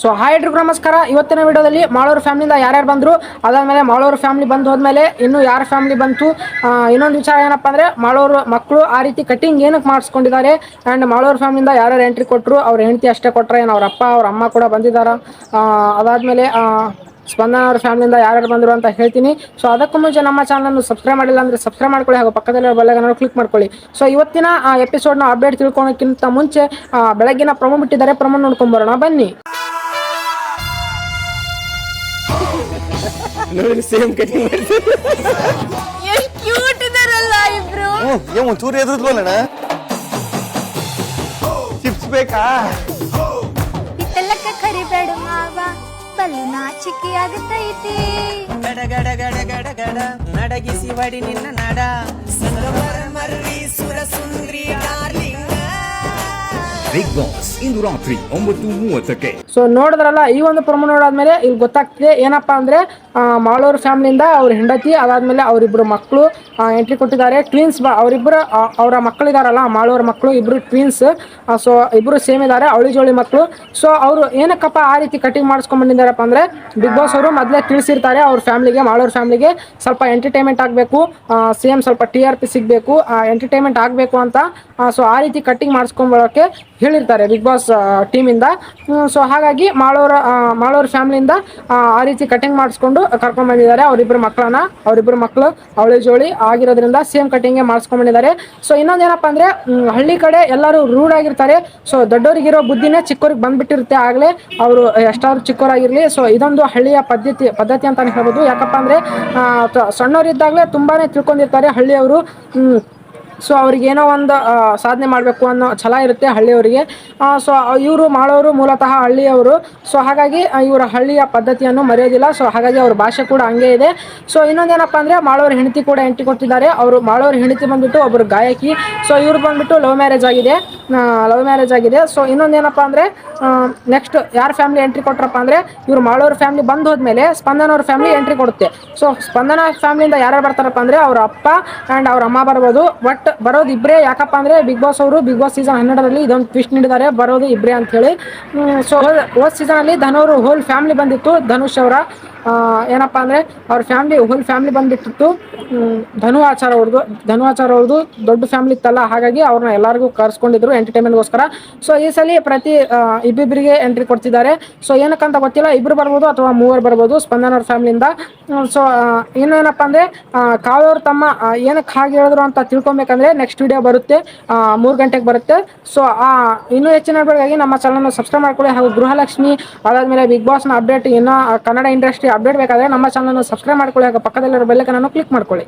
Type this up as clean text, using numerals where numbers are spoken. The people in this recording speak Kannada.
ಸೊ ಹಾಯ್ ಎಲ್ರಿಗೂ ನಮಸ್ಕಾರ. ಇವತ್ತಿನ ವಿಡಿಯೋದಲ್ಲಿ ಮಾಳೂರು ಫ್ಯಾಮಿಲಿಯಿಂದ ಯಾರ್ಯಾರು ಬಂದರು, ಅದಾದಮೇಲೆ ಮಾಳೂರು ಫ್ಯಾಮಿಲಿ ಬಂದು ಹೋದ್ಮೇಲೆ ಇನ್ನು ಯಾರ ಫ್ಯಾಮಿಲಿ ಬಂತು, ಇನ್ನೊಂದು ವಿಚಾರ ಏನಪ್ಪ ಅಂದರೆ ಮಾಳೂರು ಮಕ್ಕಳು ಆ ರೀತಿ ಕಟಿಂಗ್ ಏನಕ್ಕೆ ಮಾಡಿಸ್ಕೊಂಡಿದ್ದಾರೆ, ಆ್ಯಂಡ್ ಮಾಳೂರು ಫ್ಯಾಮಿಲಿಯಿಂದ ಯಾರ್ಯಾರು ಎಂಟ್ರಿ ಕೊಟ್ಟರು, ಅವ್ರ ಹೆಂಡತಿ ಅಷ್ಟೇ ಕೊಟ್ಟರೆ ಏನು ಅವ್ರ ಅಪ್ಪ ಅವ್ರ ಅಮ್ಮ ಕೂಡ ಬಂದಿದ್ದಾರೆ. ಅದಾದಮೇಲೆ ಸ್ಪಂದನ ಅವ್ರ ಫ್ಯಾಮಿಲಿಯಿಂದ ಯಾರ್ಯಾರು ಬಂದರು ಅಂತ ಹೇಳ್ತೀನಿ. ಸೊ ಅದಕ್ಕೂ ಮುಂಚೆ ನಮ್ಮ ಚಾನಲ್ನ ಸಬ್ಸ್ಕ್ರೈಬ್ ಮಾಡಿಲ್ಲ ಅಂದರೆ ಸಬ್ಸ್ಕ್ರೈಬ್ ಮಾಡ್ಕೊಳ್ಳಿ, ಹಾಗೂ ಪಕ್ಕದಲ್ಲಿ ಬೆಲ್ಲೈಕನ್ ಕ್ಲಿಕ್ ಮಾಡ್ಕೊಳ್ಳಿ. ಸೊ ಇವತ್ತಿನ ಎಪಿಸೋಡ್ನ ಅಪ್ಡೇಟ್ ತಿಳ್ಕೊಳಕ್ಕಿಂತ ಮುಂಚೆ ಬೆಳಗ್ಗಿನ ಪ್ರೊಮೋ ಬಿಟ್ಟಿದ್ದಾರೆ, ಪ್ರೊಮೋ ನೋಡ್ಕೊಂಬರೋಣ ಬನ್ನಿ. ನೋಡಿ ಸೇಮ್ ಕಟಿಂಗ್ ಮಾಡ್ತಾರೆ. ಎಷ್ಟು ಕ್ಯೂಟ್ ಇದಾರಲ್ಲ ಇಬ್ರು. ಏನು ಚೂರು ಎದುರುದ್ವಲ್ಲಣ್ಣ. ಚಿಪ್ಸ್ ಬೇಕಾ? ಇಟ್ಟೆಲ್ಲಕ್ಕ ಕರಿಬೇಡ ಮಾವ, ಬಲ್ಲು ನಾಚಿಕೆ ಆಗತೈತಿ. ಗಡ ಗಡ ಗಡ ಗಡ ಗಡ ನಡಗಿಸಿ ವಡಿ ನಿನ್ನ ನಡ ಸಂಗಮರ ಮರ್ರಿ ಸುರ ಸುಂದ್ರಿ ಡಾರ್ಲಿಂಗ್. ಬಿಗ್ ಬಾಸ್ ಇಂದು ರಾತ್ರಿ 9:30ಕ್ಕೆ. ಸೊ ನೋಡಿದ್ರಲ್ಲ, ಈ ಒಂದು ಪ್ರೊಮೋ ನೋಡಾದ್ಮೇಲೆ ಇಲ್ಲಿ ಗೊತ್ತಾಗ್ತಿದೆ ಏನಪ್ಪ ಅಂದರೆ ಮಾಳೂರು ಫ್ಯಾಮಿಲಿಯಿಂದ ಅವ್ರ ಹೆಂಡತಿ, ಅದಾದಮೇಲೆ ಅವರಿಬ್ಬರು ಮಕ್ಕಳು ಎಂಟ್ರಿ ಕೊಟ್ಟಿದ್ದಾರೆ. ಟ್ವಿನ್ಸ್ ಅವರಿಬ್ಬರು ಅವರ ಮಕ್ಕಳಿದಾರಲ್ಲ, ಮಾಳೂರು ಮಕ್ಕಳು ಇಬ್ಬರು ಟ್ವಿನ್ಸ್. ಸೊ ಇಬ್ಬರು ಸೇಮ್ ಇದ್ದಾರೆ, ಅವಳಿ ಜೋಳಿ ಮಕ್ಕಳು. ಸೊ ಅವರು ಏನಕ್ಕಪ್ಪ ಆ ರೀತಿ ಕಟಿಂಗ್ ಮಾಡಿಸ್ಕೊಂಡು ಬಂದಿದ್ದಾರಪ್ಪ ಅಂದರೆ ಬಿಗ್ ಬಾಸ್ ಅವರು ಮೊದಲೇ ತಿಳಿಸಿರ್ತಾರೆ ಅವ್ರ ಫ್ಯಾಮಿಲಿಗೆ, ಮಾಳೂರು ಫ್ಯಾಮಿಲಿಗೆ ಸ್ವಲ್ಪ ಎಂಟರ್ಟೈನ್ಮೆಂಟ್ ಆಗಬೇಕು, ಸೇಮ್ ಸ್ವಲ್ಪ TRP ಸಿಗಬೇಕು, ಎಂಟರ್ಟೈನ್ಮೆಂಟ್ ಆಗಬೇಕು ಅಂತ. ಸೊ ಆ ರೀತಿ ಕಟಿಂಗ್ ಮಾಡಿಸ್ಕೊಂಬರೋಕ್ಕೆ ಹೇಳಿರ್ತಾರೆ ಬಿಗ್ ಬಾಸ್ ಟೀಮಿಂದ. ಸೊ ಹಾಗಾಗಿ ಮಾಳೂರು ಫ್ಯಾಮಿಲಿಯಿಂದ ಆ ರೀತಿ ಕಟಿಂಗ್ ಮಾಡಿಸ್ಕೊಂಡು ಕರ್ಕೊಂಡು ಬಂದಿದ್ದಾರೆ ಅವರಿಬ್ಬರು ಮಕ್ಕಳು ಅವಳಿ ಜೋಳಿ ಆಗಿರೋದ್ರಿಂದ ಸೇಮ್ ಕಟಿಂಗ್ಗೆ ಮಾಡಿಸ್ಕೊಂಡ್ಬಂದಿದ್ದಾರೆ. ಸೊ ಇನ್ನೊಂದೇನಪ್ಪ ಅಂದರೆ ಹಳ್ಳಿ ಕಡೆ ಎಲ್ಲರೂ ರೂಢ್ ಆಗಿರ್ತಾರೆ. ಸೊ ದೊಡ್ಡವರಿಗಿರೋ ಬುದ್ಧಿನೇ ಚಿಕ್ಕವ್ರಿಗೆ ಬಂದ್ಬಿಟ್ಟಿರುತ್ತೆ ಆಗಲೇ, ಅವರು ಎಷ್ಟಾದ್ರೂ ಚಿಕ್ಕವರಾಗಿರಲಿ. ಸೊ ಇದೊಂದು ಹಳ್ಳಿಯ ಪದ್ಧತಿ ಅಂತ ಹೇಳ್ಬೋದು. ಯಾಕಪ್ಪ ಅಂದರೆ ಸಣ್ಣವರಿದ್ದಾಗಲೇ ತುಂಬಾ ತಿಳ್ಕೊಂಡಿರ್ತಾರೆ ಹಳ್ಳಿಯವರು. ಸೊ ಅವ್ರಿಗೇನೋ ಒಂದು ಸಾಧನೆ ಮಾಡಬೇಕು ಅನ್ನೋ ಛಲ ಇರುತ್ತೆ ಹಳ್ಳಿಯವರಿಗೆ. ಸೊ ಇವರು ಮಾಡೋರು ಮೂಲತಃ ಹಳ್ಳಿಯವರು. ಸೊ ಹಾಗಾಗಿ ಇವರ ಹಳ್ಳಿಯ ಪದ್ಧತಿಯನ್ನು ಮರೆಯೋದಿಲ್ಲ. ಸೊ ಹಾಗಾಗಿ ಅವ್ರ ಭಾಷೆ ಕೂಡ ಹಂಗೆ ಇದೆ. ಸೊ ಇನ್ನೊಂದೇನಪ್ಪ ಅಂದರೆ ಮಾಳೂರು ಹೆಂಡತಿ ಕೂಡ ಎಂಟ್ರಿ ಕೊಟ್ಟಿದ್ದಾರೆ. ಮಾಳೂರು ಹೆಂಡತಿ ಬಂದುಬಿಟ್ಟು ಒಬ್ಬರು ಗಾಯಕಿ. ಸೊ ಇವ್ರು ಬಂದುಬಿಟ್ಟು ಲವ್ ಮ್ಯಾರೇಜ್ ಆಗಿದೆ. ಸೊ ಇನ್ನೊಂದೇನಪ್ಪ ಅಂದರೆ ನೆಕ್ಸ್ಟ್ ಯಾರ ಫ್ಯಾಮಿಲಿ ಎಂಟ್ರಿ ಕೊಟ್ಟರಪ್ಪ ಅಂದರೆ ಇವರು ಮಾಳೂರು ಫ್ಯಾಮಿಲಿ ಬಂದು ಹೋದ್ಮೇಲೆ ಸ್ಪಂದನ ಅವ್ರ ಫ್ಯಾಮಿಲಿ ಎಂಟ್ರಿ ಕೊಡುತ್ತೆ. ಸೊ ಸ್ಪಂದನ ಫ್ಯಾಮಿಲಿಯಿಂದ ಯಾರು ಬರ್ತಾರಪ್ಪ ಅಂದರೆ ಅವ್ರ ಅಪ್ಪ ಆ್ಯಂಡ್ ಅವ್ರ ಅಮ್ಮ ಬರ್ಬೋದು. ಬಟ್ ಬರೋದು ಇಬ್ಬರೇ. ಯಾಕಪ್ಪ ಅಂದರೆ ಬಿಗ್ ಬಾಸ್ ಸೀಸನ್ 12ರಲ್ಲಿ ಇದೊಂದು ಟ್ವಿಸ್ಟ್ ನೀಡಿದ್ದಾರೆ, ಬರೋದು ಇಬ್ಬರೇ ಅಂಥೇಳಿ. ಸೊ ಹೋದ ಸೀಸನಲ್ಲಿ ಧನವರು ಹೋಲ್ ಫ್ಯಾಮಿಲಿ ಬಂದಿತ್ತು. ಧನುಷ್ ಅವರ ಏನಪ್ಪ ಅಂದರೆ ಅವ್ರ ಹೋಲ್ ಫ್ಯಾಮಿಲಿ ಬಂದುಬಿಟ್ಟಿತ್ತು. ಧನು ಆಚಾರ್ ಅವ್ರದ್ದು ದೊಡ್ಡ ಫ್ಯಾಮಿಲಿ ಇತ್ತಲ್ಲ, ಹಾಗಾಗಿ ಅವ್ರನ್ನ ಎಲ್ಲರಿಗೂ ಕರ್ಸ್ಕೊಂಡಿದ್ರು ಎಂಟರ್ಟೈನ್ಮೆಂಟ್ಗೋಸ್ಕರ. ಸೊ ಈ ಸಲ ಪ್ರತಿ ಇಬ್ಬಿಬ್ಬರಿಗೆ ಎಂಟ್ರಿ ಕೊಡ್ತಿದ್ದಾರೆ. ಸೊ ಏನಕ್ಕಂತ ಗೊತ್ತಿಲ್ಲ, ಇಬ್ಬರು ಬರ್ಬೋದು ಅಥವಾ ಮೂವರು ಬರ್ಬೋದು ಸ್ಪಂದನ ಅವ್ರ ಫ್ಯಾಮಿಲಿಯಿಂದ. ಸೊ ಇನ್ನೇನಪ್ಪ ಅಂದರೆ ಕಾವ್ಯವ್ರ ತಮ್ಮ ಏನಕ್ಕೆ ಹಾಗೆ ಹೇಳಿದ್ರು ಅಂತ ತಿಳ್ಕೊಬೇಕಂದ್ರೆ ನೆಕ್ಸ್ಟ್ ವಿಡಿಯೋ ಬರುತ್ತೆ, 3 ಗಂಟೆಗೆ ಬರುತ್ತೆ. ಸೊ ಇನ್ನೂ ಹೆಚ್ಚಿನ ಅಪ್ಡೇಟ್ಗಾಗಿ ನಮ್ಮ ಚಾನಲ್ನ ಸಬ್ಸ್ಕ್ರೈಬ್ ಮಾಡ್ಕೊಳ್ಳಿ. ಹಾಗೂ ಗೃಹಲಕ್ಷ್ಮಿ ಅದಾದಮೇಲೆ ಬಿಗ್ ಬಾಸ್ನ ಅಪ್ಡೇಟ್, ಇನ್ನೂ ಕನ್ನಡ ಇಂಡಸ್ಟ್ರಿ ಅಪ್ಡೇಟ್ ಬೇಕಾದರೆ ನಮ್ಮ ಚಾನಲ್ನ ಸಬ್ಸ್ಕ್ರೈಬ್ ಮಾಡ್ಕೊಳ್ಳಿ, ಹಾಗೂ ಪಕ್ಕದಲ್ಲಿರೋ ಬೆಲ್ಲೈಕನ್ ಅನ್ನು ಕ್ಲಿಕ್ ಮಾಡ್ಕೊಳ್ಳಿ.